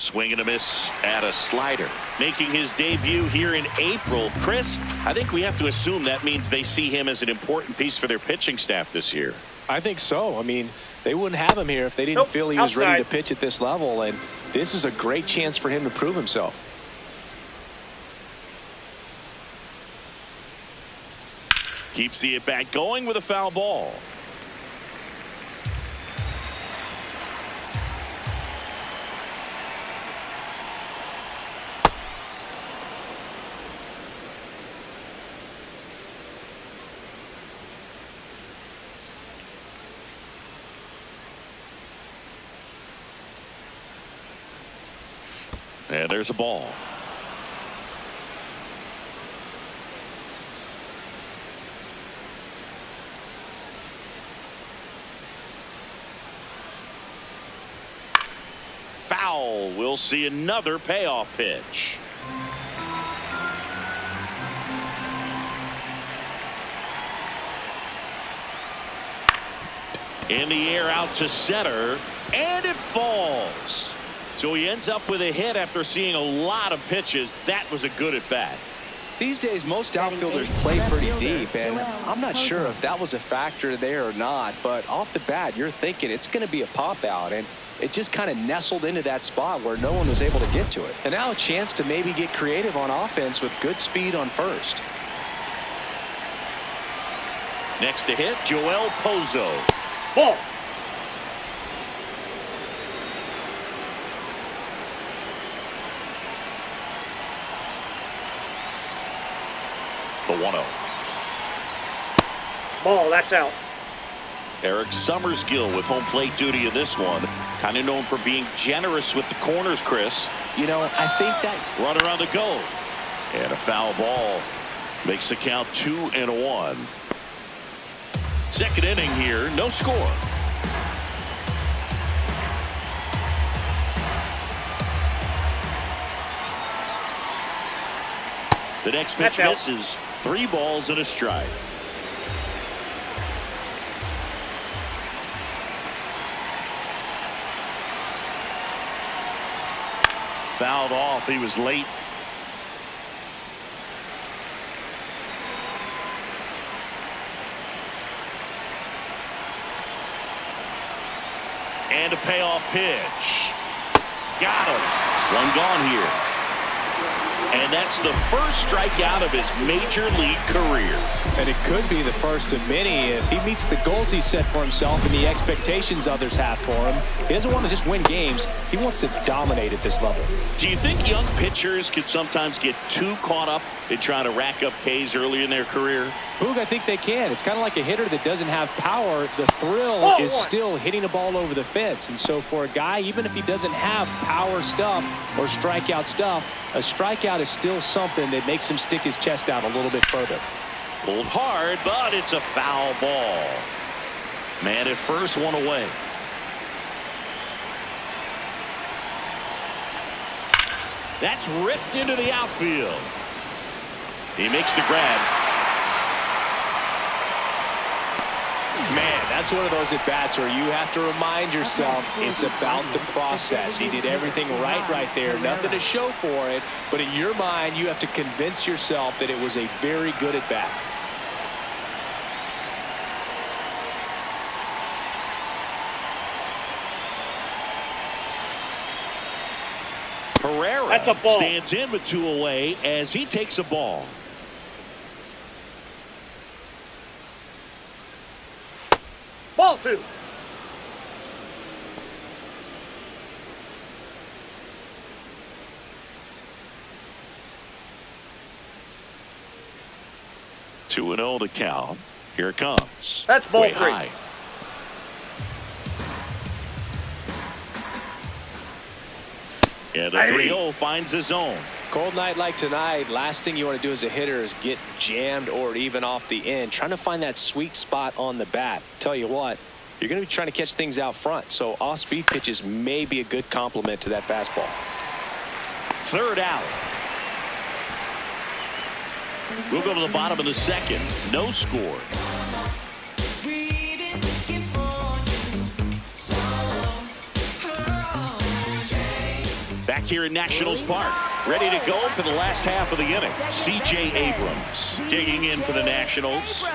Swing and a miss at a slider. Making his debut here in April. Chris, I think we have to assume that means they see him as an important piece for their pitching staff this year. I think so. I mean, they wouldn't have him here if they didn't feel he was ready to pitch at this level, and this is a great chance for him to prove himself. Keeps the at-bat going with a foul ball. And there's a ball. Foul. We'll see another payoff pitch. In the air out to center, and it falls. So he ends up with a hit after seeing a lot of pitches. That was a good at bat. These days, most outfielders play pretty deep, and I'm not sure if that was a factor there or not, but off the bat, you're thinking it's going to be a pop out, and it just kind of nestled into that spot where no one was able to get to it. And now a chance to maybe get creative on offense with good speed on first. Next to hit, Joel Pozo. Ball. The 1-0. Ball, that's out. Eric Summersgill with home plate duty in this one. Kind of known for being generous with the corners, Chris. You know, I think that runner on the go. And a foul ball. Makes the count 2-1. Second inning here, no score. The next pitch misses. 3 balls and a strike. Fouled off. He was late. And a payoff pitch. Got him. One gone here. And that's the first strikeout of his major league career. And it could be the first of many if he meets the goals he set for himself and the expectations others have for him. He doesn't want to just win games. He wants to dominate at this level. Do you think young pitchers can sometimes get too caught up in trying to rack up Ks early in their career? Boog, I think they can. It's kind of like a hitter that doesn't have power. The thrill is still hitting a ball over the fence. And so for a guy, even if he doesn't have power stuff or strikeout stuff, a strikeout is still something that makes him stick his chest out a little bit further. Pulled hard, but it's a foul ball. Man at first, one away. That's ripped into the outfield. He makes the grab. Man, that's one of those at-bats where you have to remind yourself it's about the process. He did everything right there. Nothing to show for it. But in your mind, you have to convince yourself that it was a very good at-bat. Pereira stands in with 2 away as he takes a ball. Ball 2. Two and 0 to count. Here it comes. That's ball 3. High. And the 3-0 finds the zone. Cold night like tonight, last thing you want to do as a hitter is get jammed or even off the end. Trying to find that sweet spot on the bat. Tell you what, you're going to be trying to catch things out front. So off-speed pitches may be a good complement to that fastball. Third out. We'll go to the bottom of the second. No score. Back back here in Nationals Park. Ready to go for the last half of the inning. C.J. Abrams digging in for the Nationals.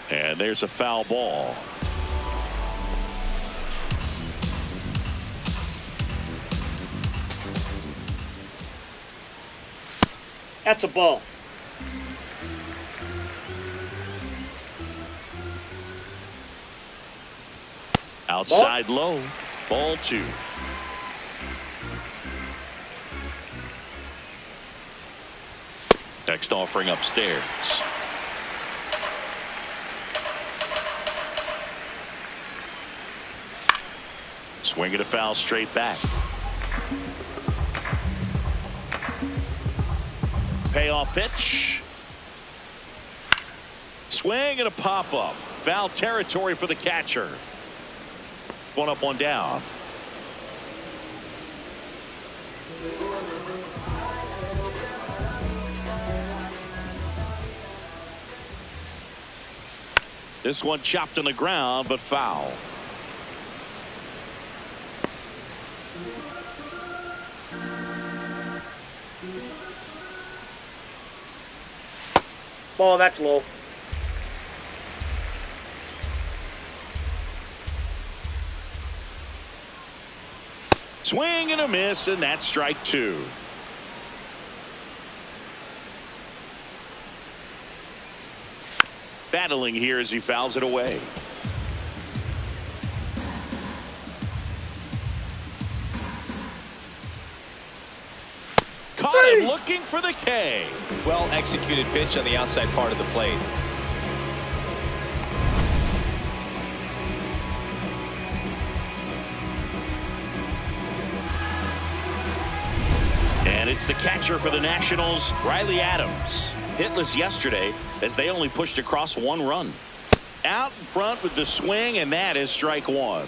And there's a foul ball. That's a ball. Outside low. Ball 2. Next offering upstairs. Swinging a foul straight back. Payoff pitch. Swing and a pop-up. Foul territory for the catcher. One up, one down. This one chopped on the ground, but foul. Ball, that's low. Swing and a miss, and that's strike 2. Battling here as he fouls it away. Caught him looking for the K. Well executed pitch on the outside part of the plate. And it's the catcher for the Nationals, Riley Adams. Hitless yesterday as they only pushed across 1 run. Out in front with the swing, and that is strike 1.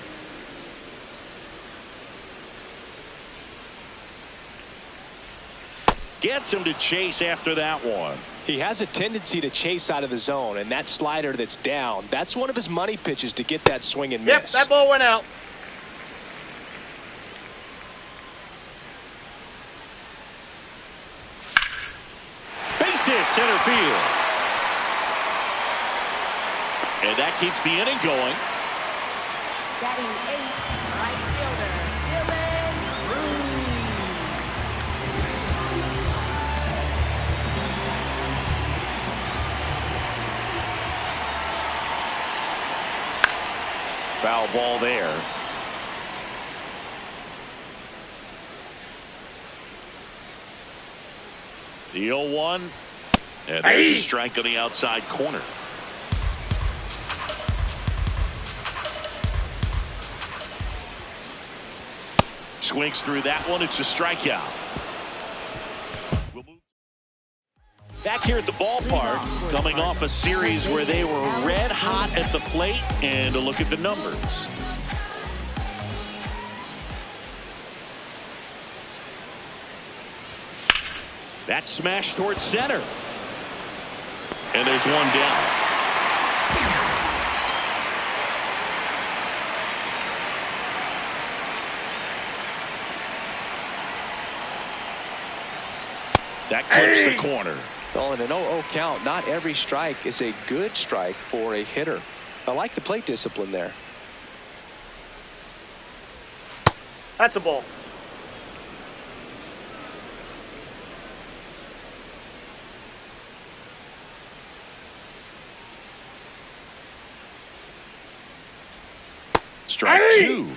Gets him to chase after that one. He has a tendency to chase out of the zone, and that slider that's down, that's one of his money pitches to get that swing and miss. Yep, that ball went out. Base hit center field. And that keeps the inning going. Batting 8th, right fielder, Dylan Foul ball there. The 0-1. And there's a strike on the outside corner. Swings through that one. It's a strikeout. We'll move back here at the ballpark, coming off a series where they were red hot at the plate, and a look at the numbers. That smash towards center. And there's one down. That clips the corner. Well, in an 0-0 count, not every strike is a good strike for a hitter. I like the plate discipline there. That's a ball. Strike 2.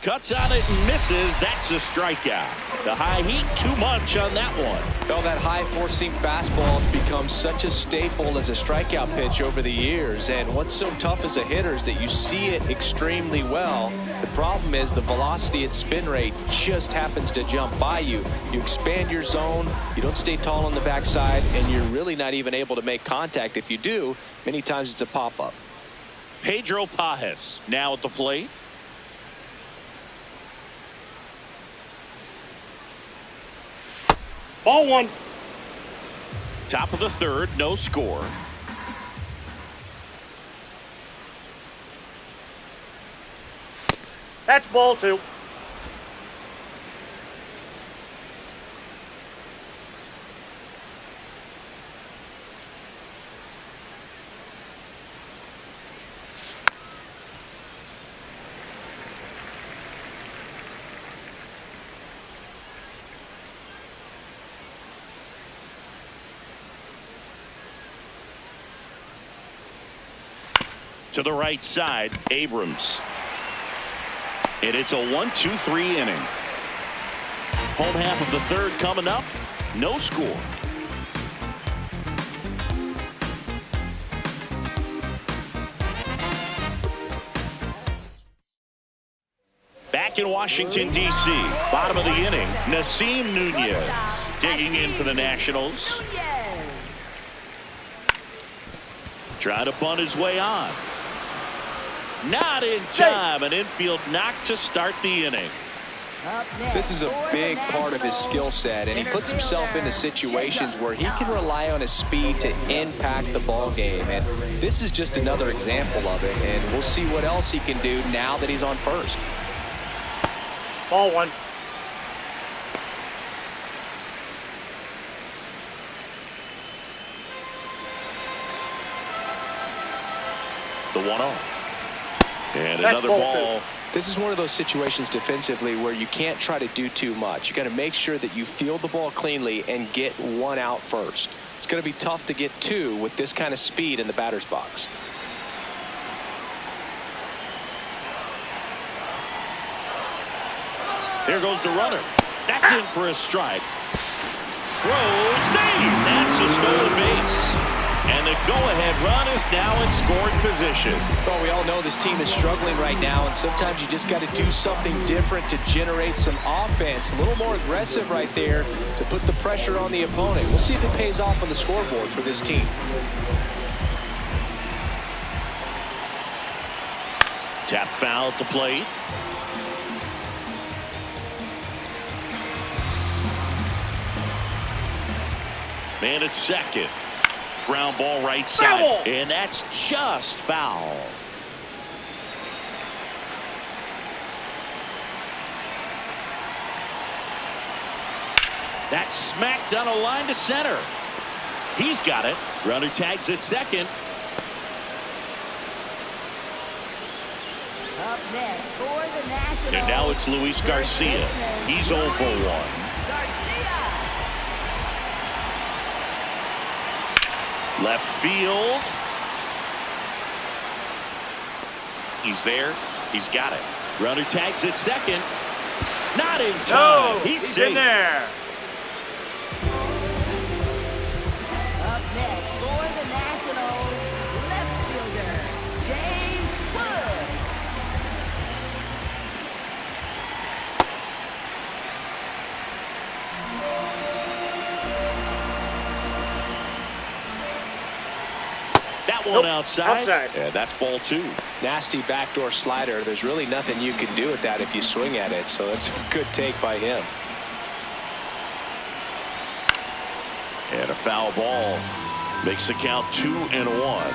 Cuts on it and misses. That's a strikeout. The high heat, too much on that one. Well, that high four-seam fastball has become such a staple as a strikeout pitch over the years. And what's so tough as a hitter is that you see it extremely well. The problem is the velocity and spin rate just happens to jump by you. You expand your zone, you don't stay tall on the backside, and you're really not even able to make contact. If you do, many times it's a pop-up. Pedro Pajes now at the plate. Ball 1. Top of the third, no score. That's ball 2. To the right side, Abrams. And it's a 1-2-3 inning. Home half of the third coming up. No score. Back in Washington, D.C., bottom of the inning, Nasim Nunez digging in for the Nationals. Trying to bunt his way on. Not in time. An infield knock to start the inning. This is a big part of his skill set, and he puts himself into situations where he can rely on his speed to impact the ball game. And this is just another example of it, and we'll see what else he can do now that he's on first. Ball 1. The 1-0. And That's another ball ball. 2. This is one of those situations defensively where you can't try to do too much. You got to make sure that you field the ball cleanly and get one out first. It's going to be tough to get 2 with this kind of speed in the batter's box. Here goes the runner. That's in for a strike. Throw, save. That's a stolen base. And the go-ahead run is now in scoring position. Well, we all know this team is struggling right now, and sometimes you just got to do something different to generate some offense. A little more aggressive right there to put the pressure on the opponent. We'll see if it pays off on the scoreboard for this team. Tap foul at the plate. Man at second. Ground ball right side. Foul. And that's just foul. That's smacked on a line to center. He's got it. Runner tags at second. Up next for the Nationals. And now it's Luis Garcia. He's 0 for 1. Left field. He's there. He's got it. Runner tags at second. Not in time. No, he's in safe. there. Up next for the Nationals, left fielder, James Wood. That one Nope. outside. Outside. Yeah, that's ball 2. Nasty backdoor slider. There's really nothing you can do with that if you swing at it, so it's a good take by him. And a foul ball makes the count 2-1.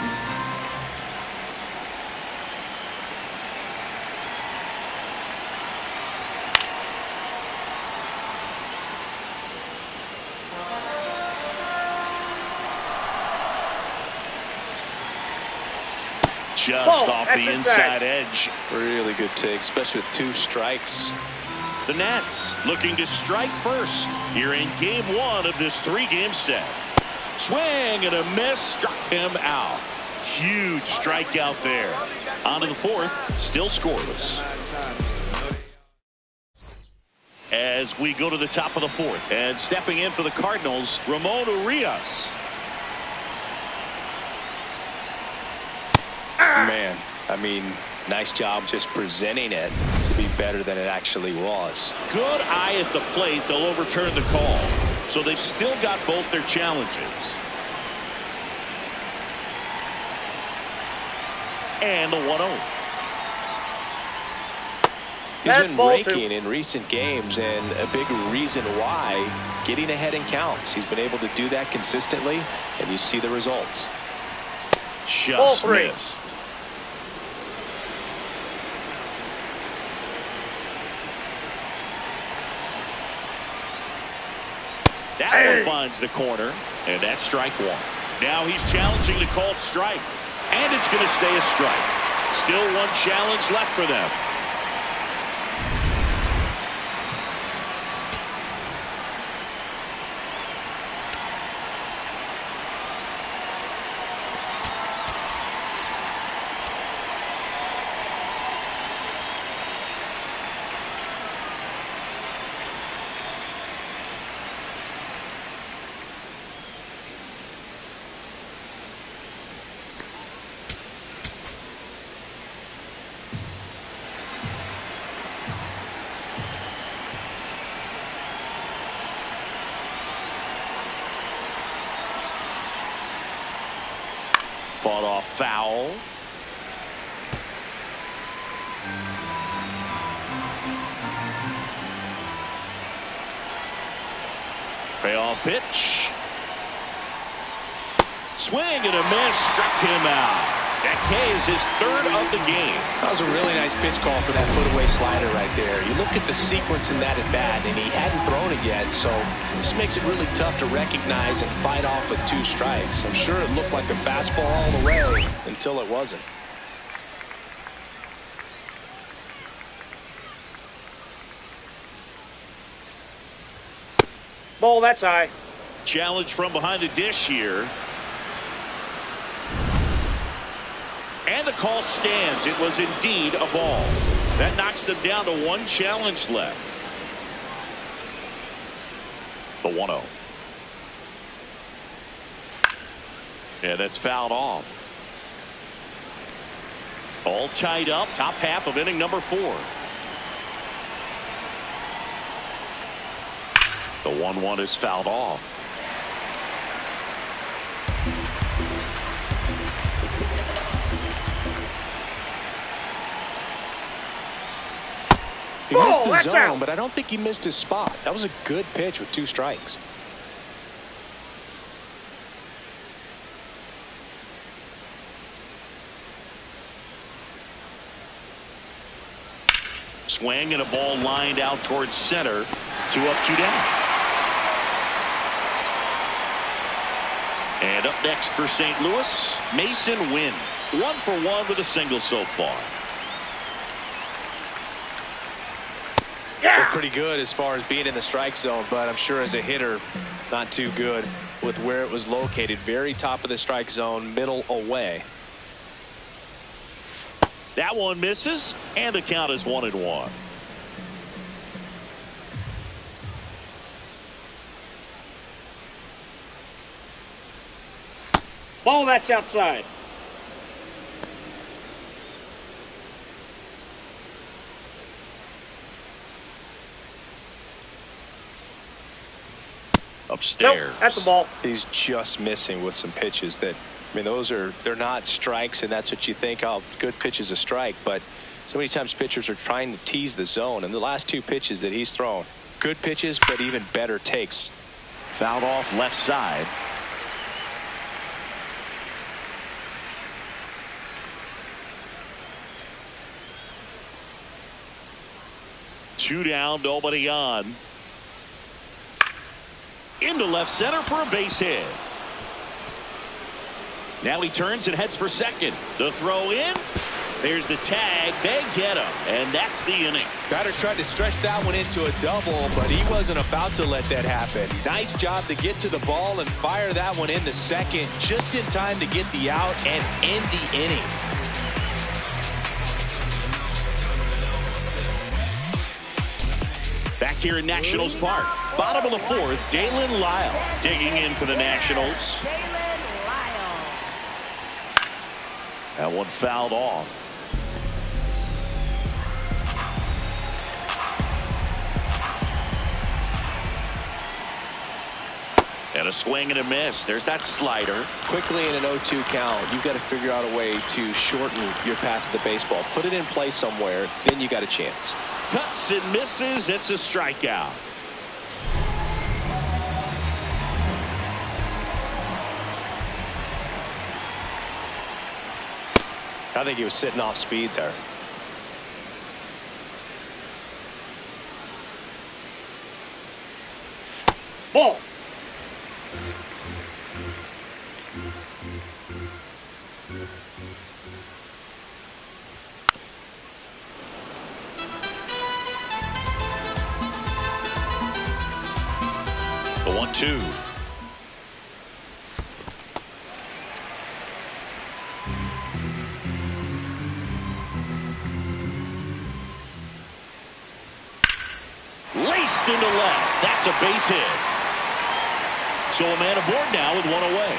Just off the inside edge. Really good take, especially with 2 strikes. The Nats looking to strike first here in game 1 of this 3-game set. Swing and a miss, struck him out. Huge strikeout there. On to the 4th, still scoreless. As we go to the top of the 4th, and stepping in for the Cardinals, Ramon Urias. Man, I mean, nice job just presenting it to be better than it actually was. Good eye at the plate. They'll overturn the call. So they've still got both their challenges. And the 1-0. He's That's been ball raking two. in recent games, and a big reason why, getting ahead in counts. He's been able to do that consistently, and you see the results. Ball Just three. missed. That one finds the corner, and that's strike one. Now he's challenging the called strike, and it's going to stay a strike. Still one challenge left for them. Fought off foul. Payoff pitch. Swing and a miss. Struck him out. That K is his third of the game. That was a really nice pitch call for that put-away slider right there. You look at the sequence in that at-bat, and he hadn't thrown it yet, so this makes it really tough to recognize and fight off with 2 strikes. I'm sure it looked like a fastball all the way until it wasn't. Ball, that's high. Challenge from behind the dish here. And the call stands. It was indeed a ball. That knocks them down to 1 challenge left. The 1-0. Yeah, that's fouled off. All tied up. Top half of inning number 4. The 1-1 is fouled off. He missed the that's zone, out. but I don't think he missed his spot. That was a good pitch with 2 strikes. Swing and a ball lined out towards center. 2 up, 2 down. And up next for St. Louis, Mason Wynn. 1 for 1 with a single so far. They're pretty good as far as being in the strike zone, but I'm sure as a hitter, not too good with where it was located. Very top of the strike zone, middle away. That one misses, and the count is 1-1. Ball, that's outside. Upstairs. Nope, that's the ball. He's just missing with some pitches that, I mean, they're not strikes, and that's what you think, oh, good pitch is a strike, but so many times pitchers are trying to tease the zone, and the last 2 pitches that he's thrown, good pitches, but even better takes. Fouled off left side. Two down, nobody on. Into left center for a base hit. Now he turns and heads for second. The throw in. There's the tag. They get him. And that's the inning. Batter tried to stretch that one into a double, but he wasn't about to let that happen. Nice job to get to the ball and fire that one into second just in time to get the out and end the inning. Back here in Nationals Park. Bottom of the 4th, Dalen Lyle digging in for the Nationals. Dalen Lyle. That one fouled off. And a swing and a miss. There's that slider. Quickly in an 0-2 count, you've got to figure out a way to shorten your path to the baseball. Put it in play somewhere, then you got a chance. Cuts and misses. It's a strikeout. I think he was sitting off speed there. Ball. The 1-2. Laced into left. That's a base hit. So a man aboard now with one away.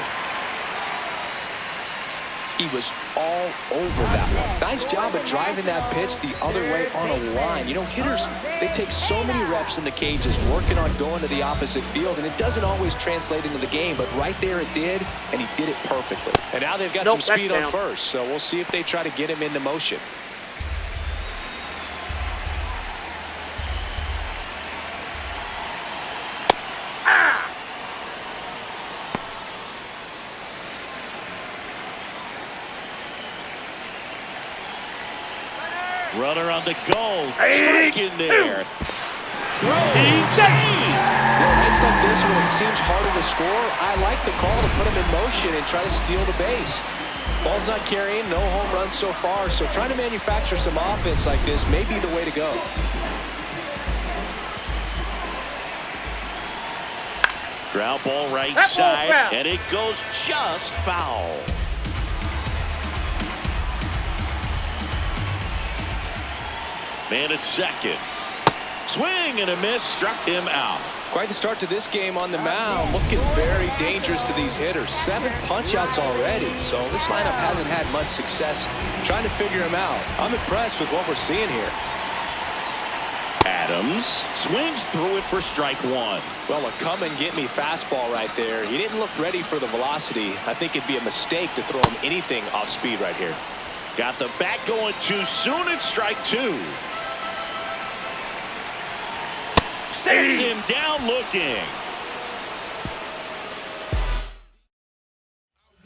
He was all over that one. Nice job of driving that pitch the other way on a line. You know, hitters, they take so many reps in the cages working on going to the opposite field, and it doesn't always translate into the game, but right there it did, and he did it perfectly. And now they've got some speed on first, so we'll see if they try to get him into motion. Runner on the goal. Strike in there. Throw. Save. Nights like this when it seems harder to score, I like the call to put him in motion and try to steal the base. Ball's not carrying, no home runs so far, so trying to manufacture some offense like this may be the way to go. Ground ball right side, and it goes just foul. Man at second. Swing and a miss, struck him out. Quite the start to this game on the mound. Looking very dangerous to these hitters. 7 punch-outs already, so this lineup hasn't had much success trying to figure him out. I'm impressed with what we're seeing here. Adams swings through it for strike one. Well, a come-and-get-me fastball right there. He didn't look ready for the velocity. I think it'd be a mistake to throw him anything off speed right here. Got the bat going too soon. It's strike two. Sends him down looking.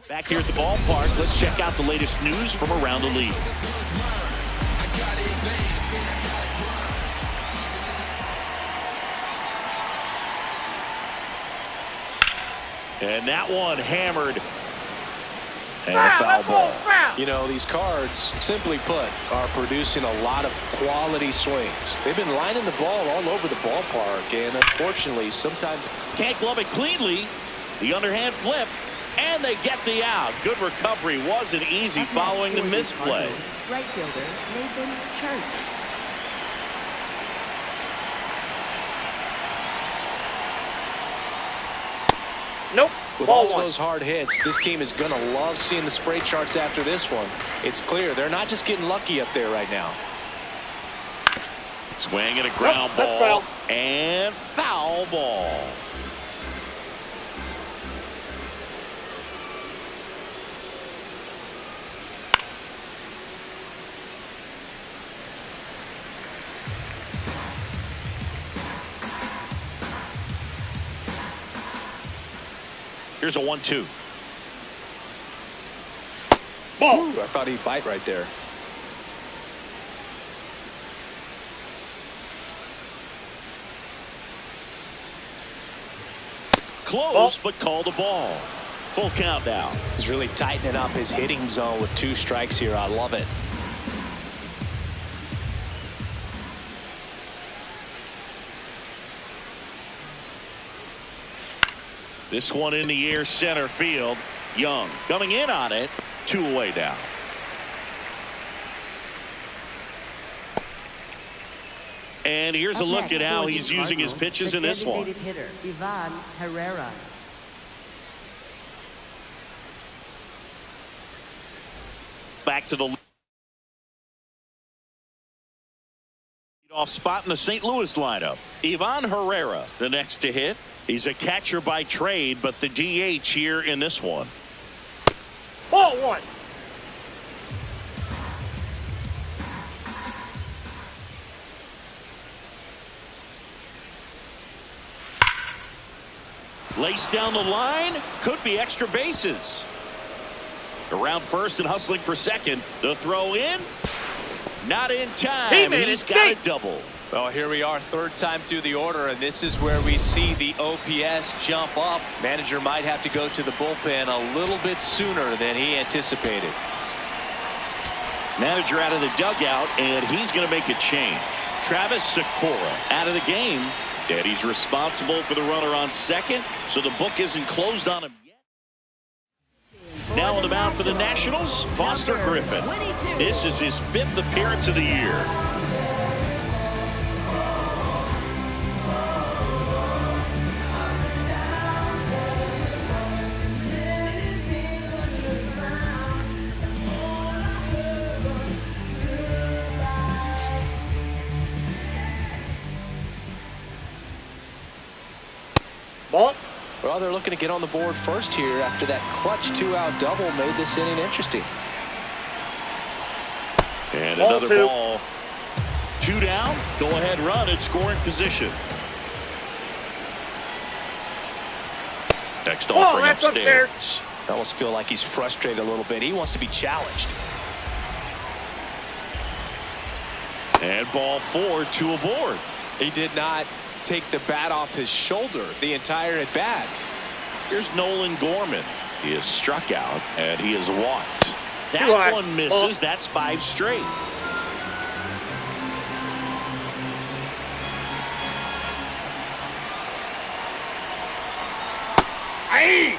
Back here at the ballpark, let's check out the latest news from around the league. And that one hammered. And a foul ball. You know, these Cards, simply put, are producing a lot of quality swings. They've been lining the ball all over the ballpark, and unfortunately, sometimes can't glove it cleanly. The underhand flip, and they get the out. Good recovery. Wasn't easy following the misplay. Right fielder, Nathan Church. Nope. with all of those hard hits, this team is going to love seeing the spray charts after this one. It's clear they're not just getting lucky up there right now. Swing and a ground ball. And foul ball. Here's a 1-2. Ball. Ooh, I thought he'd bite right there. Close, but called a ball. Full count now. He's really tightening up his hitting zone with 2 strikes here. I love it. This one in the air, center field. Young coming in on it. 2 away now. And here's a look at how he's using his pitches in this one. Hitter, Ivan Herrera. Back to the off spot in the St. Louis lineup. Ivan Herrera, the next to hit. He's a catcher by trade, but the DH here in this one. Ball 1. Laced down the line. Could be extra bases. Around first and hustling for second. The throw in. Not in time. He's got a double. Well, here we are, third time through the order, and this is where we see the OPS jump up. Manager might have to go to the bullpen a little bit sooner than he anticipated. Manager out of the dugout, and he's going to make a change. Travis Sikora out of the game, and he's responsible for the runner on second, so the book isn't closed on him yet. Now on the mound for the Nationals, Foster Griffin. This is his 5th appearance of the year. Ball. Well, they're looking to get on the board first here after that clutch 2-out double made this inning interesting. And Ball another two. ball. 2 down. Go ahead run at scoring position. Next offering that's upstairs. upstairs. I almost feel like he's frustrated a little bit. He wants to be challenged. And ball 4, 2 aboard. He did not take the bat off his shoulder the entire at bat. Here's Nolan Gorman. He is struck out and he is walked. That Walk. one misses. That's 5 straight. Aye.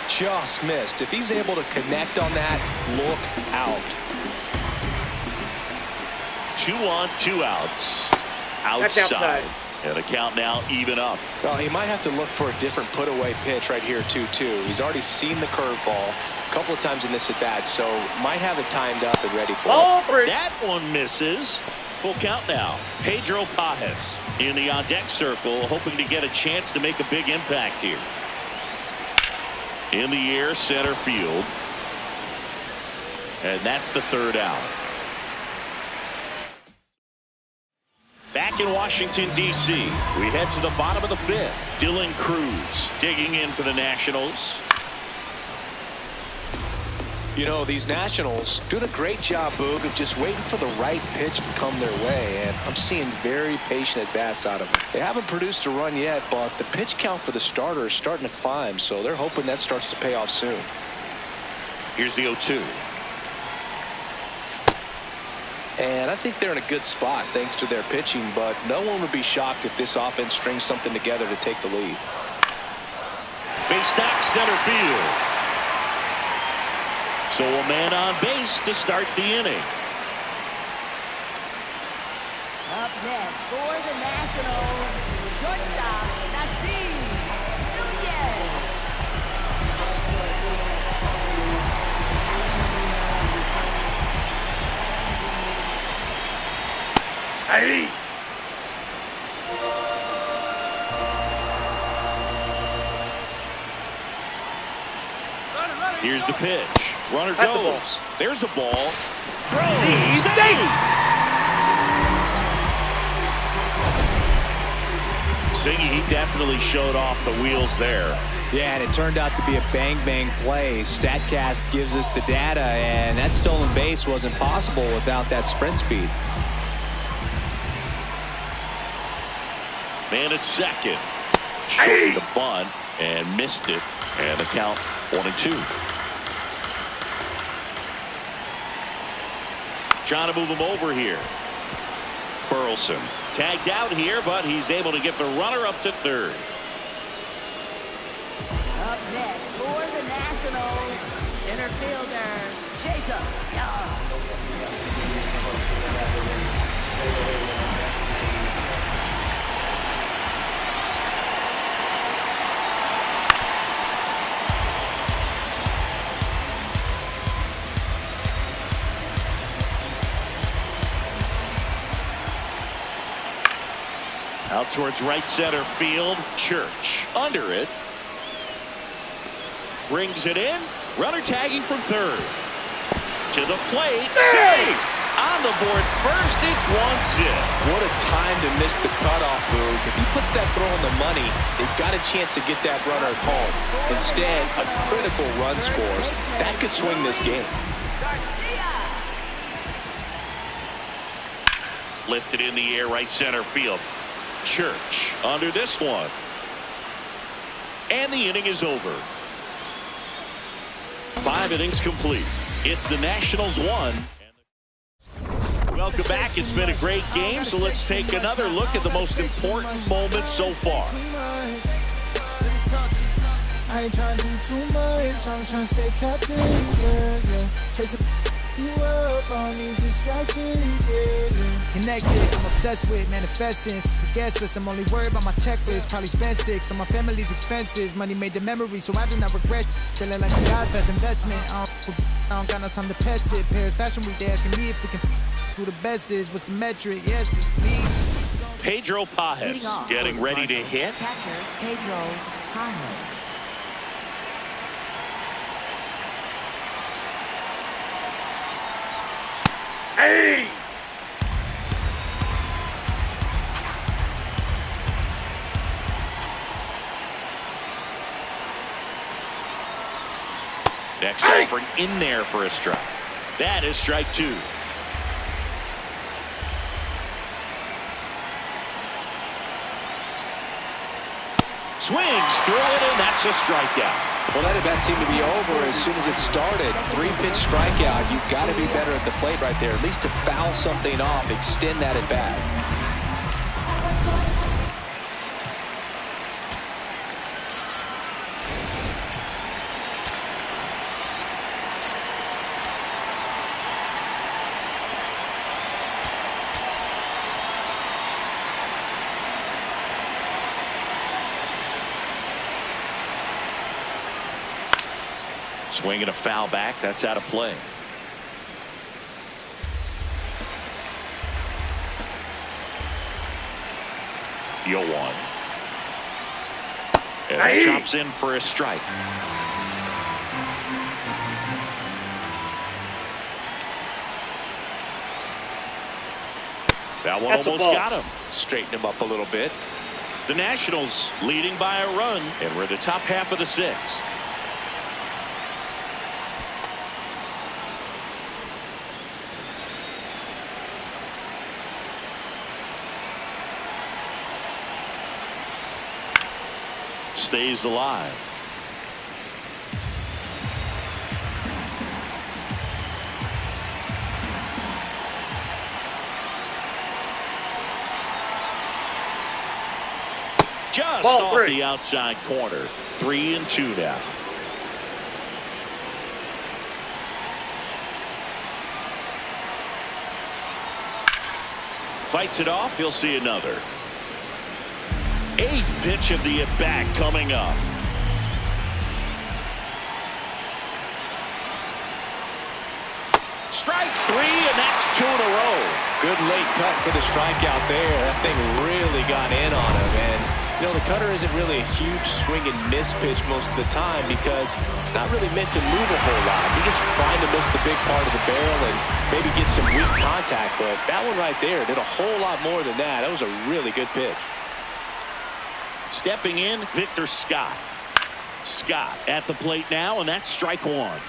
Just missed. If he's able to connect on that, look out. 2 on, 2 outs. That's outside. And the count now even up. Well, he might have to look for a different put-away pitch right here, 2-2. He's already seen the curveball a couple of times in this at-bat, so might have it timed up and ready for Ball it. 3. That one misses. Full count now. Pedro Pajes in the on-deck circle, hoping to get a chance to make a big impact here. In the air, center field. And that's the 3rd out. Back in Washington, D.C., we head to the bottom of the 5th. Dylan Cruz digging in for the Nationals. You know, these Nationals doing a great job, Boog, of just waiting for the right pitch to come their way, and I'm seeing very patient at-bats out of them. They haven't produced a run yet, but the pitch count for the starter is starting to climb, so they're hoping that starts to pay off soon. Here's the 0-2. And I think they're in a good spot thanks to their pitching, but no one would be shocked if this offense strings something together to take the lead. Base knock center field. So a man on base to start the inning. Up next for the Nationals, shortstop, Nassim Nunez. Aye. Here's the pitch. Runner That's a ball. goes. There's a ball. He's safe. Singy, he definitely showed off the wheels there. Yeah, and it turned out to be a bang-bang play. StatCast gives us the data, and that stolen base wasn't possible without that sprint speed. Man at second. Shortened the bunt and missed it. And the count 1-2. Trying to move him over here. Burleson tagged out here, but he's able to get the runner up to 3rd. Up next for the Nationals, center fielder, Jacob Young. Out towards right center field. Church under it. Brings it in. Runner tagging from 3rd. To the plate. Save! On the board first, it's 1-0. What a time to miss the cutoff move. If he puts that throw on the money, they've got a chance to get that runner home. Instead, a critical run scores. That could swing this game. Lifted in the air, right center field. Church under this one. And the inning is over. 5 innings complete. It's the Nationals 1. Welcome back. It's been a great game, so let's take another look at the most important moments so far. I ain't trying to do too much. I'm trying to stay tapped in, yeah. Chase you up, I don't need distractions, yeah. Connected, I'm obsessed with manifesting. Guessless, I'm only worried about my checklist. Probably spent 6 on my family's expenses. Money made the memory, so I do not regret. Feeling like the God's best investment. I don't got no time to pet it. Paris Fashion Week, they asking me if we can. Who the best is, what's the metric? Yes, it's me. Pedro Pajes getting ready to hit. Catcher Pedro Pajes. Hey! Next offering in there for a strike. That is strike 2. Swings through it, and that's a strikeout. Well, that at-bat seemed to be over as soon as it started. 3-pitch strikeout. You've got to be better at the plate right there, at least to foul something off, extend that at-bat. Swinging a foul back. That's out of play. The 0-1. And that chops in for a strike. That one almost got him. Straighten him up a little bit. The Nationals leading by a run, and we're in the top half of the 6th. Stays alive. Just off the outside corner. 3-2 now. Fights it off. He'll see another. 8th pitch of the at-bat coming up. Strike 3, and that's 2 in a row. Good late cut for the strikeout there. That thing really got in on him. And, you know, the cutter isn't really a huge swing and miss pitch most of the time because it's not really meant to move a whole lot. You're just trying to miss the big part of the barrel and maybe get some weak contact. But that one right there did a whole lot more than that. That was a really good pitch. Stepping in, Victor Scott. Scott at the plate now, and that's strike 1.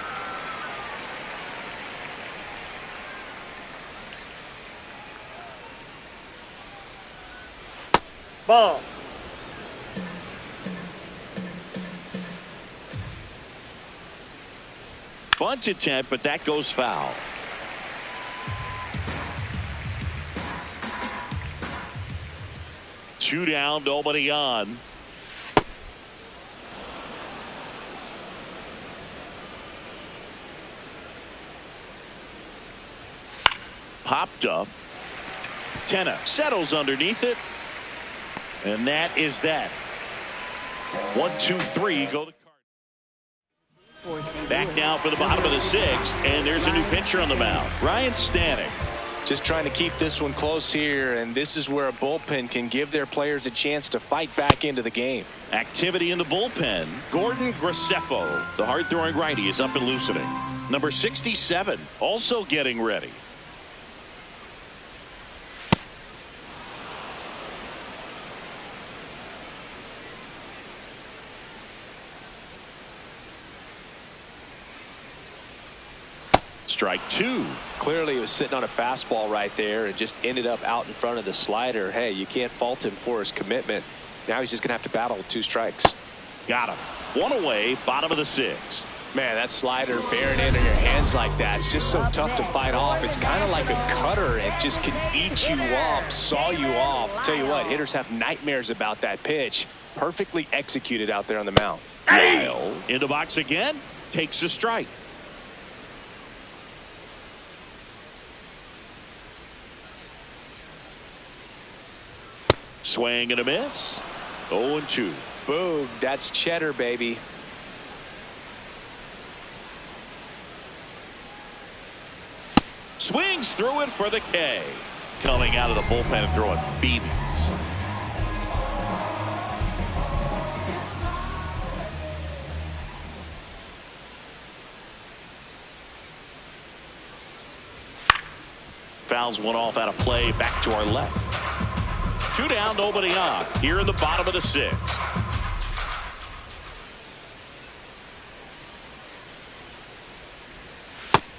Ball. Bunt attempt, but that goes foul. Two down, nobody on. Popped up. Tenna settles underneath it. And that is that. 1, 2, 3, go to Cardinals. Back now for the bottom of the 6th, and there's a new pitcher on the mound. Ryan Stanek. Just trying to keep this one close here, and this is where a bullpen can give their players a chance to fight back into the game. Activity in the bullpen. Gordon Graceffo, the hard-throwing righty, is up and loosening. Number 67 also getting ready. Strike two. Clearly he was sitting on a fastball right there and just ended up out in front of the slider. Hey, you can't fault him for his commitment. Now he's just going to have to battle with 2 strikes. Got him. One away, bottom of the 6th. Man, that slider bearing in your hands like that, it's just so tough to fight off. It's kind of like a cutter. It just can eat you up, saw you off. Tell you what, hitters have nightmares about that pitch. Perfectly executed out there on the mound. Lyle in the box again, takes a strike. Swing and a miss. 0-2. Boom, that's cheddar, baby. Swings through it for the K. Coming out of the bullpen and throwing BBs. Fouls one off out of play. Back to our left. 2 down, nobody on. Here in the bottom of the 6th.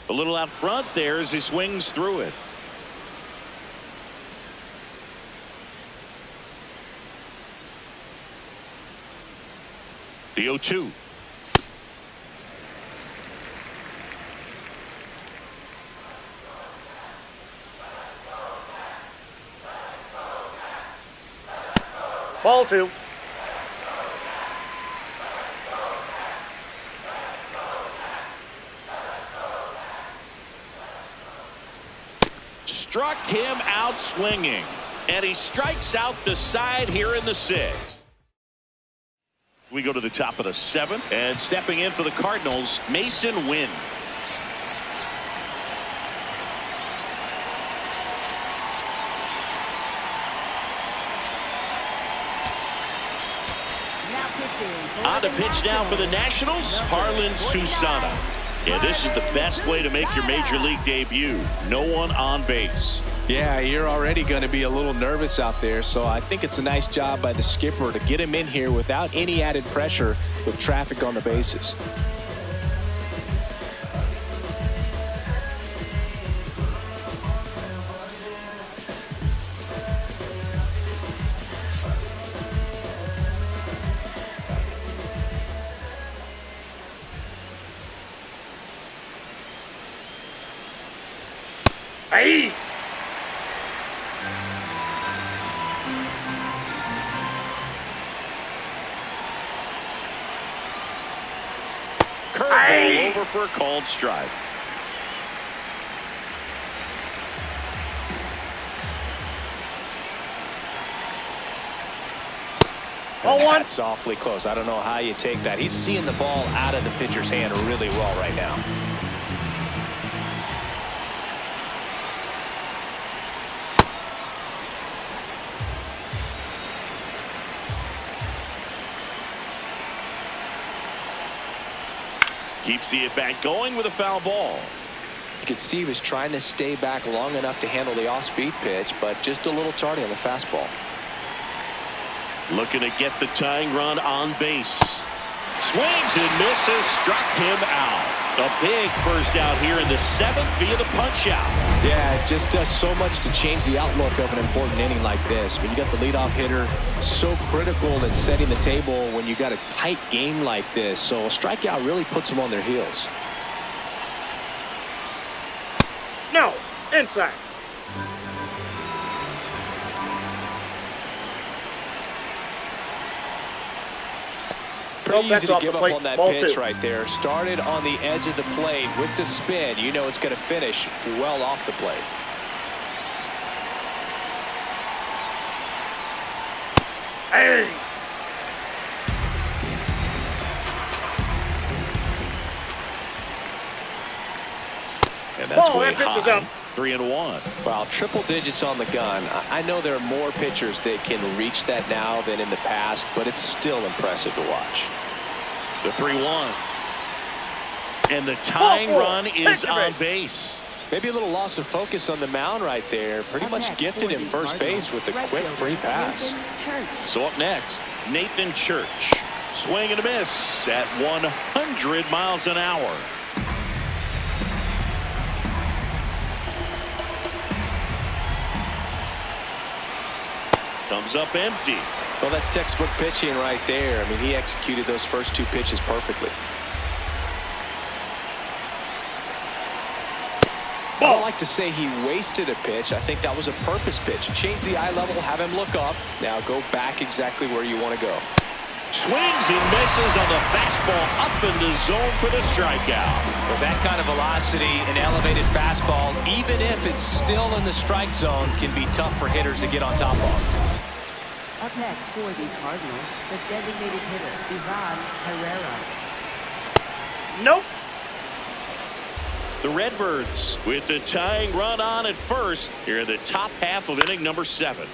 A little out front there as he swings through it. The 0-2. Ball 2. Struck him out swinging, and he strikes out the side here in the 6th. We go to the top of the 7th, and stepping in for the Cardinals, Mason Wynn. On to pitch now for the Nationals, Harlan Susana. Yeah, this is the best way to make your major league debut. No one on base. Yeah, you're already going to be a little nervous out there, so I think it's a nice job by the skipper to get him in here without any added pressure with traffic on the bases. Hey! Curveball over for a called strike. That's awfully close. I don't know how you take that. He's seeing the ball out of the pitcher's hand really well right now. Keeps the at-bat going with a foul ball. You could see he was trying to stay back long enough to handle the off-speed pitch, but just a little tardy on the fastball. Looking to get the tying run on base. Swings and misses, struck him out. A big first out here in the 7th via the punch out. Yeah, it just does so much to change the outlook of an important inning like this. When you got the leadoff hitter, so critical in setting the table when you got a tight game like this. So a strikeout really puts them on their heels. No, inside. Pretty easy to give up on that pitch right there. Started on the edge of the plate with the spin. You know it's going to finish well off the plate. Hey! And that's way high. 3-1. Wow, triple digits on the gun. I know there are more pitchers that can reach that now than in the past, but it's still impressive to watch. The 3-1. And the tying run is on base. Maybe a little loss of focus on the mound right there. Pretty much gifted him first base with a quick free pass. So up next, Nathan Church. Swing and a miss at 100 miles an hour. Comes up empty. Well, that's textbook pitching right there. I mean, he executed those first two pitches perfectly. I don't like to say he wasted a pitch. I think that was a purpose pitch. Change the eye level, have him look up. Now go back exactly where you want to go. Swings and misses on the fastball up in the zone for the strikeout. With that kind of velocity, an elevated fastball, even if it's still in the strike zone, can be tough for hitters to get on top of. Up next for the Cardinals, the designated hitter, Ivan Herrera. Nope. The Redbirds with the tying run on at first here in the top half of inning number 7.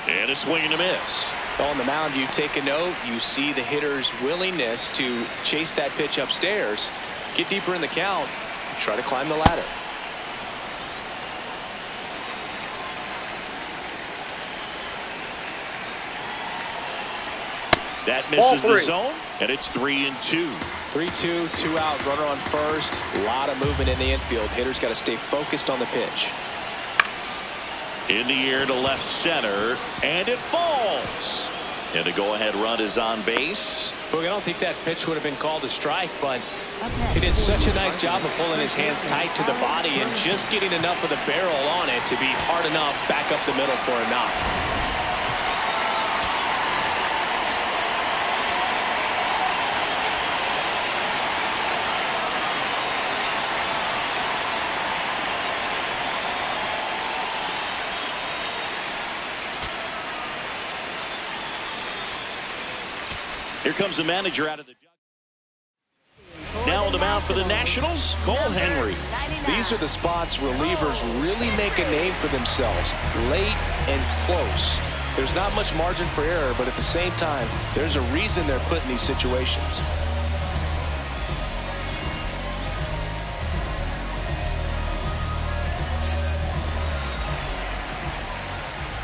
And a swing and a miss. On the mound, you take a note. You see the hitter's willingness to chase that pitch upstairs, get deeper in the count, try to climb the ladder. That misses the zone, and it's 3-2. 3-2, 2 out, runner on first. A lot of movement in the infield. Hitter's got to stay focused on the pitch. In the air to left center, and it falls. And the go-ahead run is on base. Look, I don't think that pitch would have been called a strike, but he did such a nice job of pulling his hands tight to the body and just getting enough of the barrel on it to be hard enough back up the middle for a knock. Here comes the manager out of the now on the mound for the Nationals, Cole Henry. These are the spots relievers really make a name for themselves, late and close. There's not much margin for error, but at the same time, there's a reason they're put in these situations.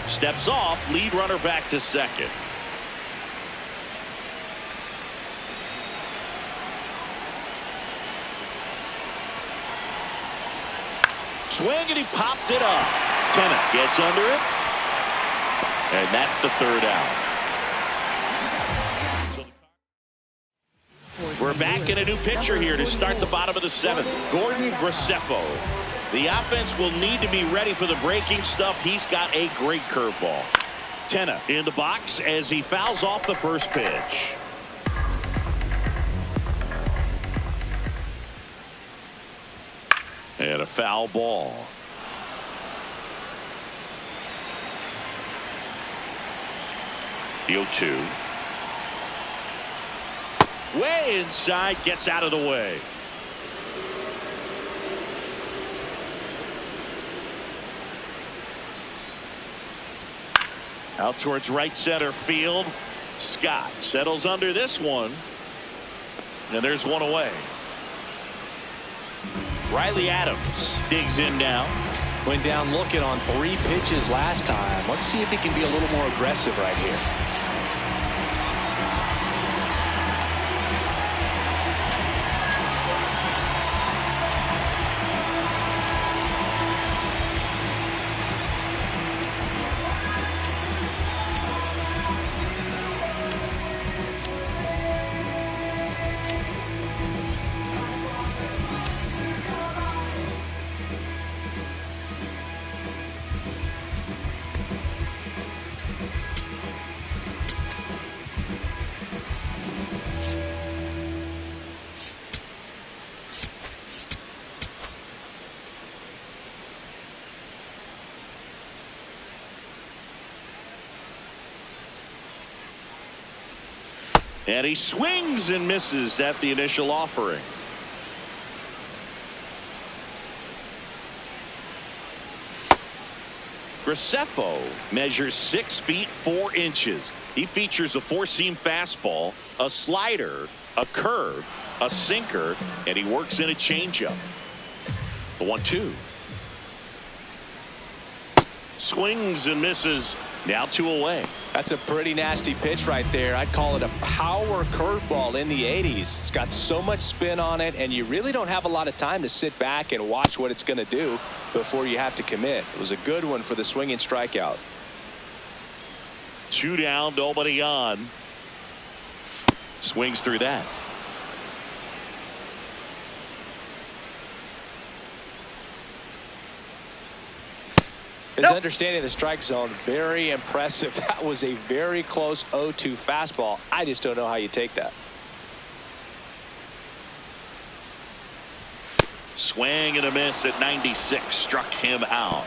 Steps off, lead runner back to second. Swing, and he popped it up. Tennant gets under it. And that's the third out. We're back in a new pitcher here to start the bottom of the 7th. Gordon Graceffo. The offense will need to be ready for the breaking stuff. He's got a great curveball. Tennant in the box as he fouls off the first pitch. And a foul ball. The 0-2. Way inside, gets out of the way. Out towards right center field. Scott settles under this one. And there's one away. Riley Adams digs in now. Went down looking on 3 pitches last time. Let's see if he can be a little more aggressive right here. And he swings and misses at the initial offering. Graceffo measures 6 feet 4 inches. He features a 4-seam fastball, a slider, a curve, a sinker, and he works in a changeup. The 1-2. Swings and misses. Now 2 away. That's a pretty nasty pitch right there. I'd call it a power curveball in the 80s. It's got so much spin on it, and you really don't have a lot of time to sit back and watch what it's going to do before you have to commit. It was a good one for the swinging strikeout. 2 down, nobody on. Swings through that. His understanding of the strike zone, very impressive. That was a very close 0-2 fastball. I just don't know how you take that. Swing and a miss at 96. Struck him out.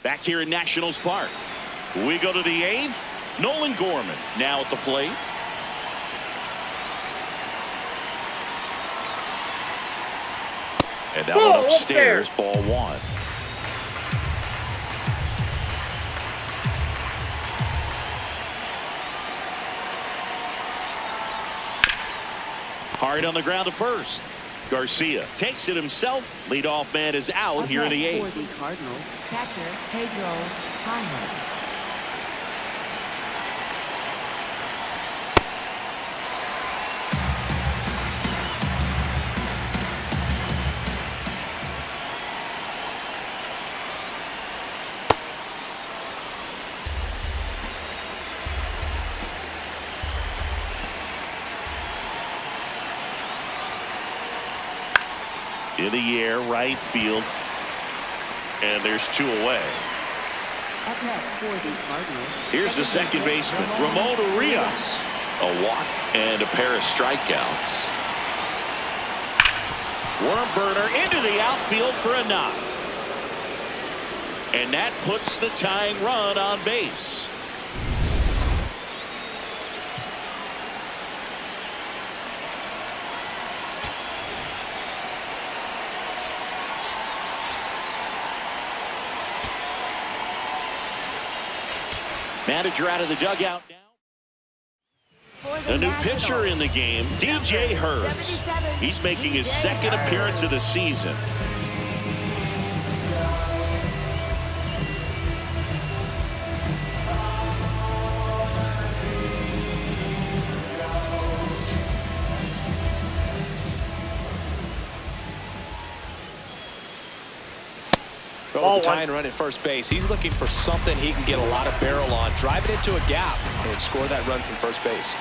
Back here in Nationals Park. We go to the 8th. Nolan Gorman now at the plate. And that one upstairs, ball 1. Hard on the ground to first. Garcia takes it himself. Leadoff man is out here in the 8th. For the Cardinals, catcher Pedro Jaime. In the air, right field. And there's 2 away. Up next for the Cardinals. Here's the second baseman, Ramon Urias. A walk and a pair of strikeouts. Worm burner into the outfield for a knock. And that puts the tying run on base. Manager out of the dugout now. A new pitcher in the game, DJ Herbs. He's making his second appearance of the season. The tying run at first base. He's looking for something he can get a lot of barrel on. Drive it into a gap and score that run from first base.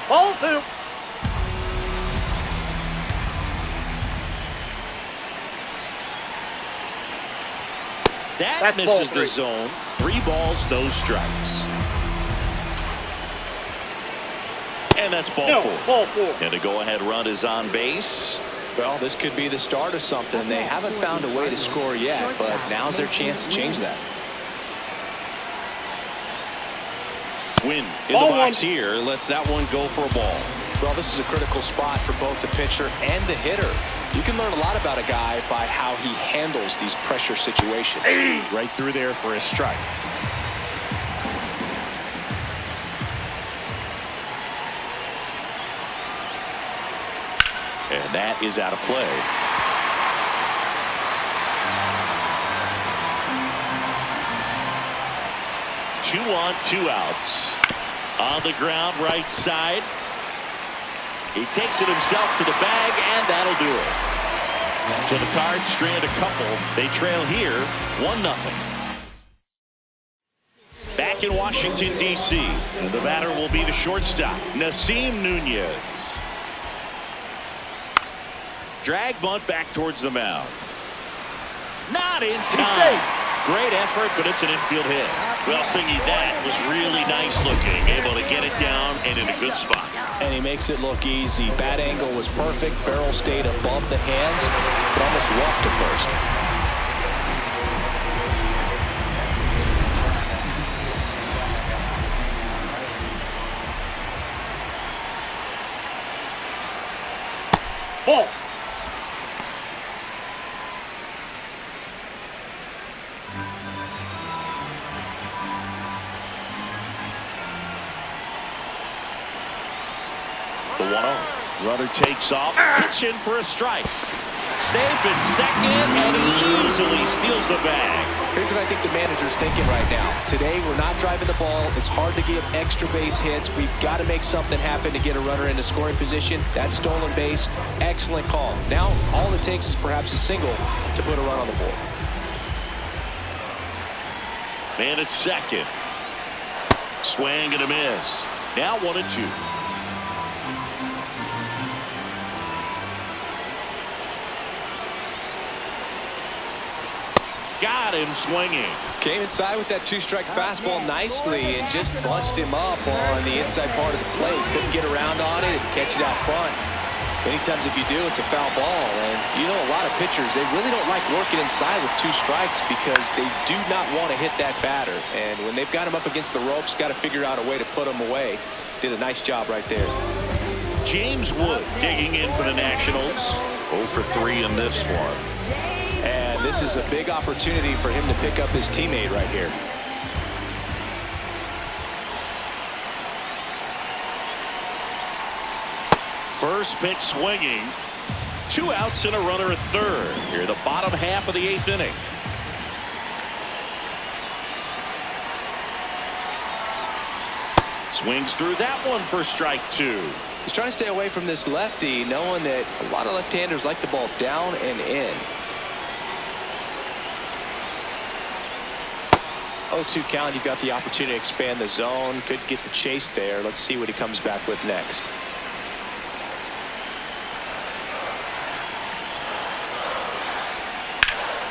Ball 2. That misses the zone. 3 balls, no strikes. And that's ball 4. Ball 4. And a go-ahead run is on base. Well, this could be the start of something. They haven't found a way to score yet, but now's their chance to change that. Win in the box here lets that one go for a ball. Well, this is a critical spot for both the pitcher and the hitter. You can learn a lot about a guy by how he handles these pressure situations. Right through there for a strike. And that is out of play. Two on, 2 outs. On the ground, right side. He takes it himself to the bag, and that'll do it. So the Cards strand a couple. They trail here, 1-0. Back in Washington, D.C., and the batter will be the shortstop, Nasim Nunez. Drag bunt back towards the mound. Not in time. Great effort, but it's an infield hit. Well, Singy, that was really nice looking. Able to get it down and in a good spot. And he makes it look easy. Bat angle was perfect. Barrel stayed above the hands, but almost walked to first. Ball. The 1-0. Runner takes off, pitching for a strike. Safe at second, and he easily steals the bag. Here's what I think the manager's thinking right now. Today, we're not driving the ball. It's hard to get extra base hits. We've got to make something happen to get a runner into scoring position. That stolen base, excellent call. Now, all it takes is perhaps a single to put a run on the board. Man at second. Swing and a miss. Now 1-2. Got him swinging. Came inside with that two-strike fastball nicely and just bunched him up on the inside part of the plate. Couldn't get around on it and catch it out front. Many times if you do, it's a foul ball. And you know, a lot of pitchers, they really don't like working inside with two strikes because they do not want to hit that batter. And when they've got him up against the ropes, got to figure out a way to put him away. Did a nice job right there. James Wood digging in for the Nationals. 0 for 3 in this one. And this is a big opportunity for him to pick up his teammate right here. First pitch swinging. 2 outs and a runner at third. Here the bottom half of the 8th inning. Swings through that one for strike 2. He's trying to stay away from this lefty, knowing that a lot of left-handers like the ball down and in. 0-2 count. You've got the opportunity to expand the zone. Could get the chase there. Let's see what he comes back with next.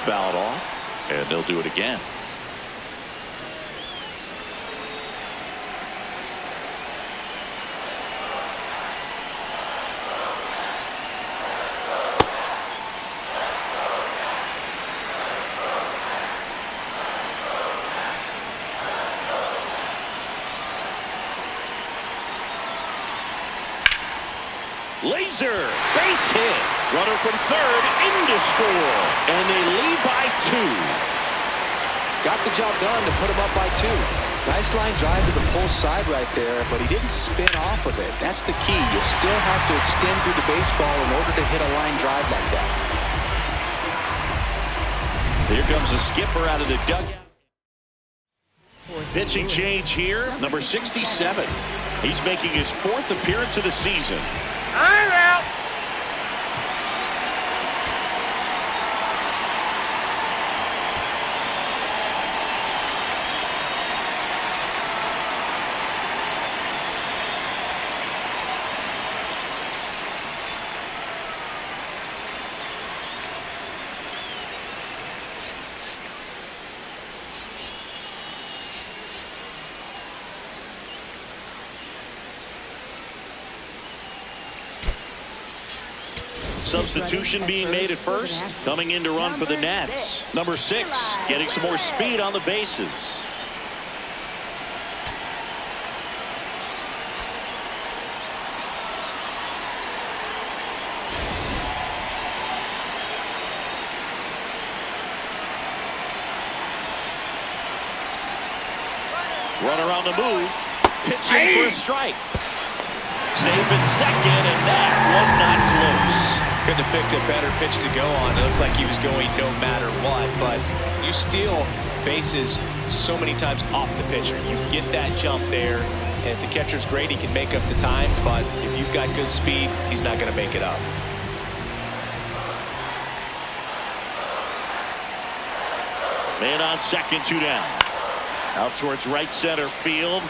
Fouled off, and they'll do it again. Laser, base hit. Runner from third in to score. And they lead by 2. Got the job done to put him up by 2. Nice line drive to the pull side right there, but he didn't spin off of it. That's the key. You still have to extend through the baseball in order to hit a line drive like that. Here comes the skipper out of the dugout. Pitching change here, number 67. He's making his 4th appearance of the season. I'm out. Substitution being made at first. Coming in to run for the Nats. Number 6, getting some more speed on the bases. Runner on the move. Pitching for a strike. Safe at second, and that was not close. Couldn't have picked a better pitch to go on. It looked like he was going no matter what, but you steal bases so many times off the pitcher. You get that jump there, and if the catcher's great, he can make up the time, but if you've got good speed, he's not going to make it up. Man on second, 2 down. Out towards right center field.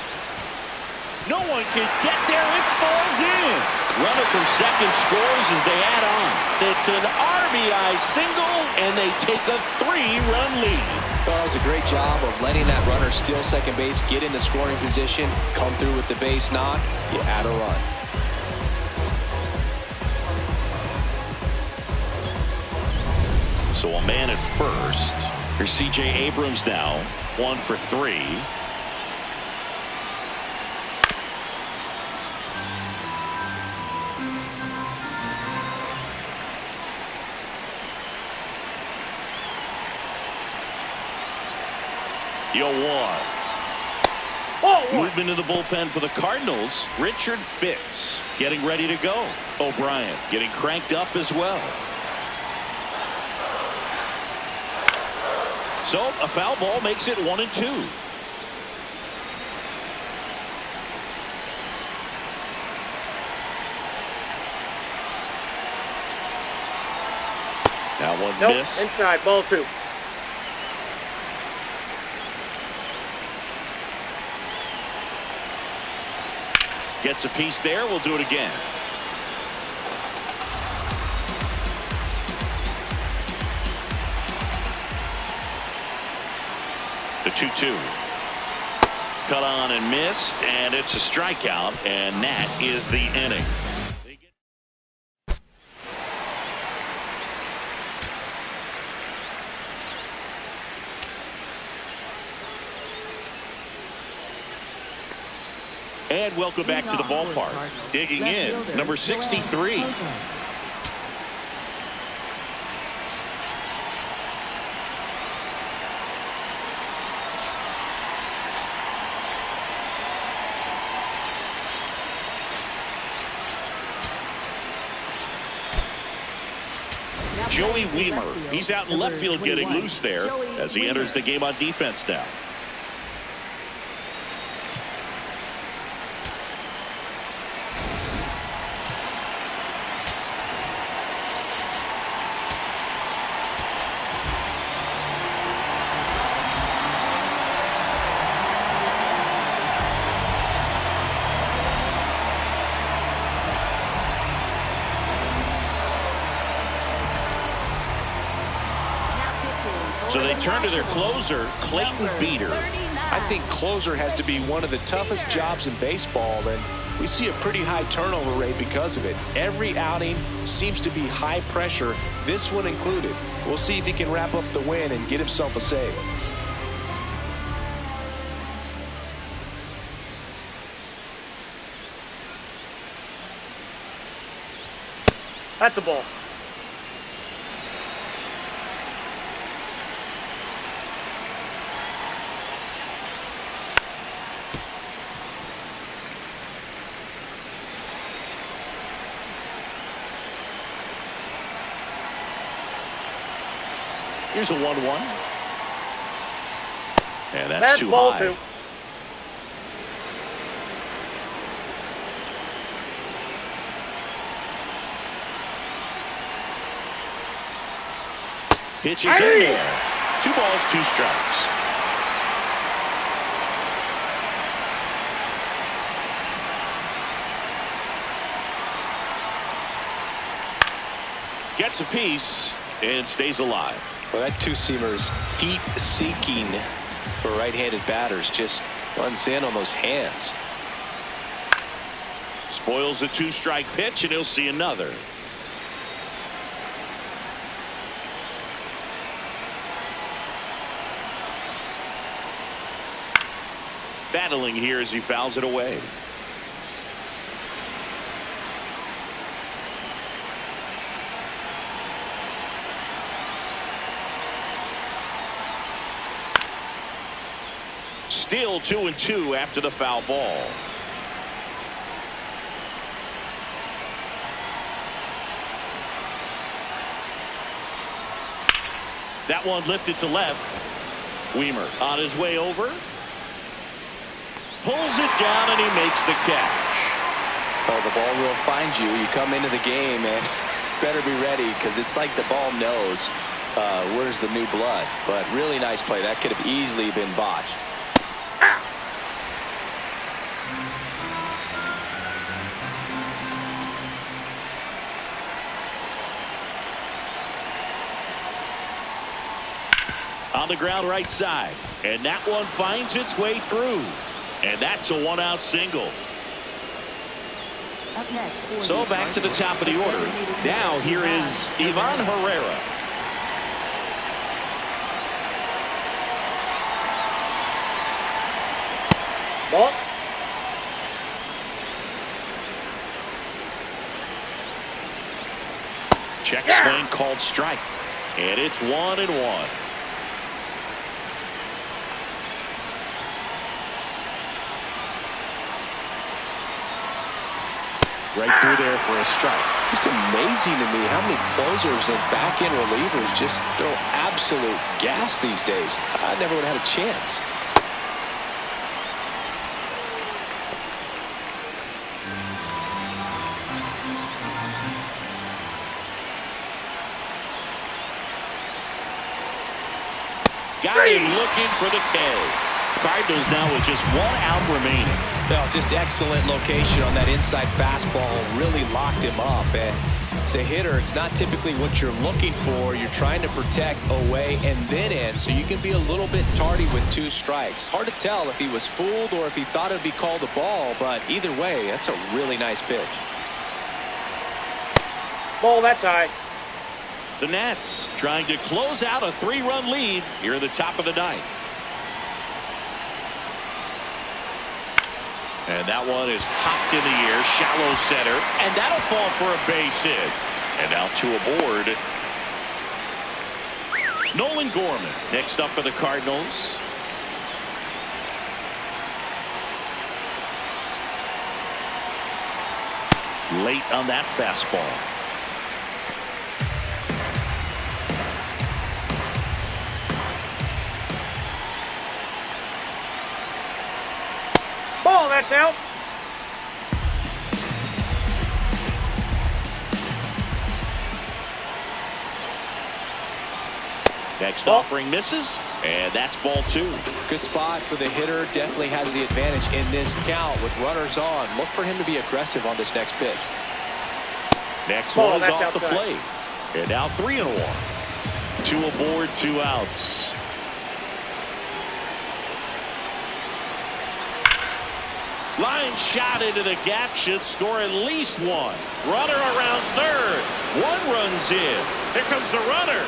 No one can get there. It falls in. Runner from second scores as they add on. It's an RBI single, and they take a 3-run lead. Well, that was a great job of letting that runner steal second base, get into scoring position, come through with the base knock. You add a run. So a man at first. Here's C.J. Abrams now. 1 for 3. Yo, 1. Movement in the bullpen for the Cardinals. Richard Fitz getting ready to go. O'Brien getting cranked up as well. So a foul ball makes it 1-2. That one missed. Inside, ball 2. Gets a piece there. We'll do it again. The 2-2. Cut on and missed, and it's a strikeout, and that is the inning. And welcome back to the ballpark. Digging in, number 63. Joey Weimer. He's out in left field getting loose there as he enters the game on defense now. So they turn to their closer, Clayton Beeter. I think closer has to be one of the toughest jobs in baseball, and we see a pretty high turnover rate because of it. Every outing seems to be high pressure, this one included. We'll see if he can wrap up the win and get himself a save. That's a ball. Here's a 1-1. And that's too ball high. 2. Pitches in there. 2 balls, 2 strikes. Gets a piece and stays alive. Well, that two-seamer's heat-seeking for right-handed batters. Just runs in on those hands. Spoils the 2-strike pitch, and he'll see another. Battling here as he fouls it away. Still 2-2 after the foul ball. That one lifted to left. Weimer on his way over. Pulls it down and he makes the catch. Oh, the ball will find you. You come into the game and better be ready because it's like the ball knows where's the new blood. But really nice play. That could have easily been botched. On the ground right side, and that one finds its way through, and that's a 1-out single. Up next, So back to the top of the order. Now here is Ivan Herrera. Ball. Check swing called strike, and it's 1-1. Right through there for a strike. Just amazing to me how many closers and back-end relievers just throw absolute gas these days. I never would have had a chance. Got him looking for the K. Cardinals now with just 1 out remaining. Well, just excellent location on that inside fastball. Really locked him up. And as a hitter, it's not typically what you're looking for. You're trying to protect away and then in, so you can be a little bit tardy with 2 strikes. Hard to tell if he was fooled or if he thought it would be called a ball, but either way, that's a really nice pitch. Ball, that's high. The Nats trying to close out a 3-run lead here in the top of the 9th. And that one is popped in the air, shallow center, and that'll fall for a base hit. And now 2 aboard. Nolan Gorman next up for the Cardinals. Late on that fastball. Ball, that's out. Next offering misses, and that's ball 2. Good spot for the hitter. Definitely has the advantage in this count with runners on. Look for him to be aggressive on this next pitch. Next Ball, one is off outside. the plate. And now 3-1. 2 aboard, 2 outs. Line shot into the gap should score at least 1. Runner around third. 1 runs in. Here comes the runner.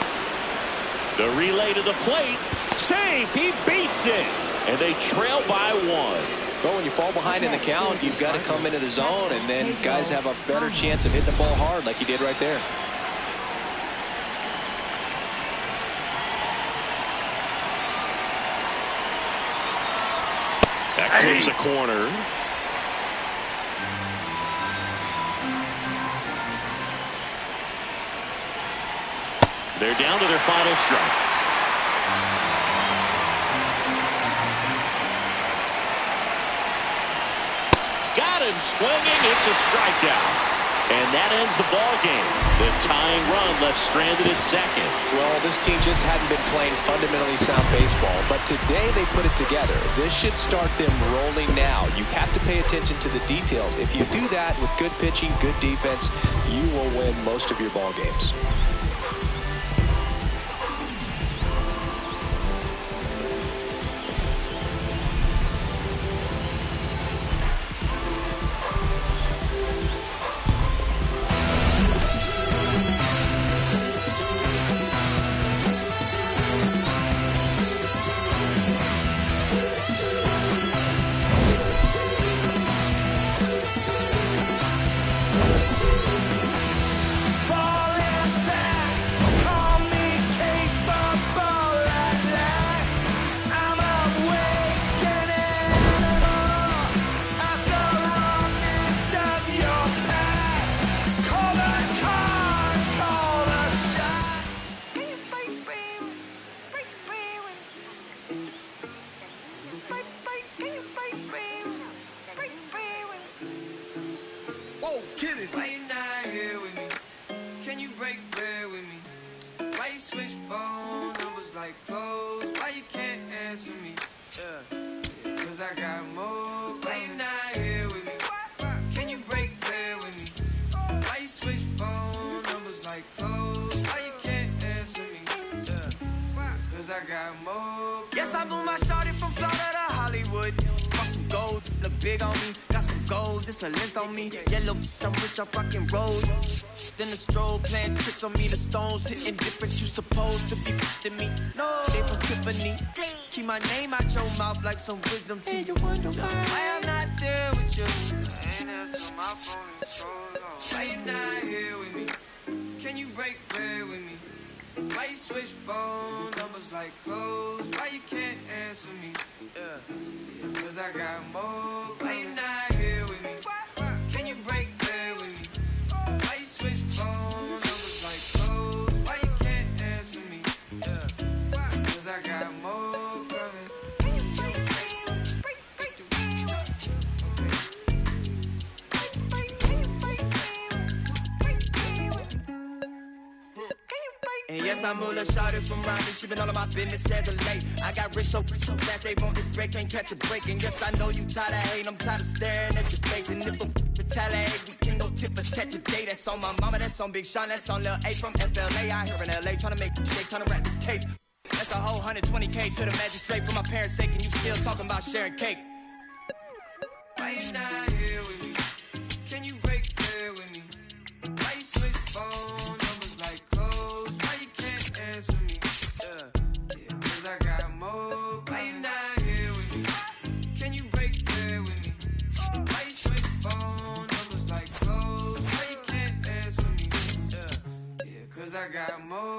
The relay to the plate. Safe. He beats it. And they trail by 1. Well, when you fall behind in the count, you've got to come into the zone, and then guys have a better chance of hitting the ball hard like he did right there. That clips the corner. They're down to their final strike. Got him swinging. It's a strikeout. And that ends the ball game. The tying run left stranded at second. Well, this team just hadn't been playing fundamentally sound baseball, but today they put it together. This should start them rolling now. You have to pay attention to the details. If you do that with good pitching, good defense, you will win most of your ball games. Whoa, get it. Why you not here with me? Can you break bread with me? Why you switch phone numbers like clothes? Why you can't answer me? Yeah, cause I got more. Why you not here with me? Can you break bread with me? Why you switch phone numbers like clothes? Why you can't answer me? Yeah, cause I got more. Yes, I moved my shorty from Florida to Hollywood. Some gold, look big on me. Got some goals, it's a list on me. Yellow, I'm rich, I rock and roll. Then the strobe playing tricks on me. The stones hitting different. You supposed to be f***ing me. No, they from Tiffany. Keep my name out your mouth like some wisdom teeth. You wonder why I'm not there with you. I ain't answer my phone in so long. Why you not here with me? Can you break bread with me? Why you switch phone numbers like clothes? Why you can't answer me? Yeah, cause I got more. Why you not here with me? Can you break bread with me? Yes, I'm Mula Shawty from Raleigh. She been all of my business as of late. I got rich so fast they want this break, can't catch a break. And yes, I know you tired of hating, I'm tired of staring at your face. And if I'm retaliate, we can go tip for tat today. That's on my mama, that's on Big Sean, that's on Lil A from FLA. I here in LA trying to make shake, trying to wrap this case. That's a whole 120K to the magistrate for my parents' sake, and you still talking about sharing cake. Why you not here with me? Can you break bread with me? Why you switch phone numbers like clothes? Why you can't answer me? Yeah, cause I got more. Why you not here with me? Can you break bread with me? Why you switch phone numbers like clothes? Why you can't answer me? Yeah, cause I got more.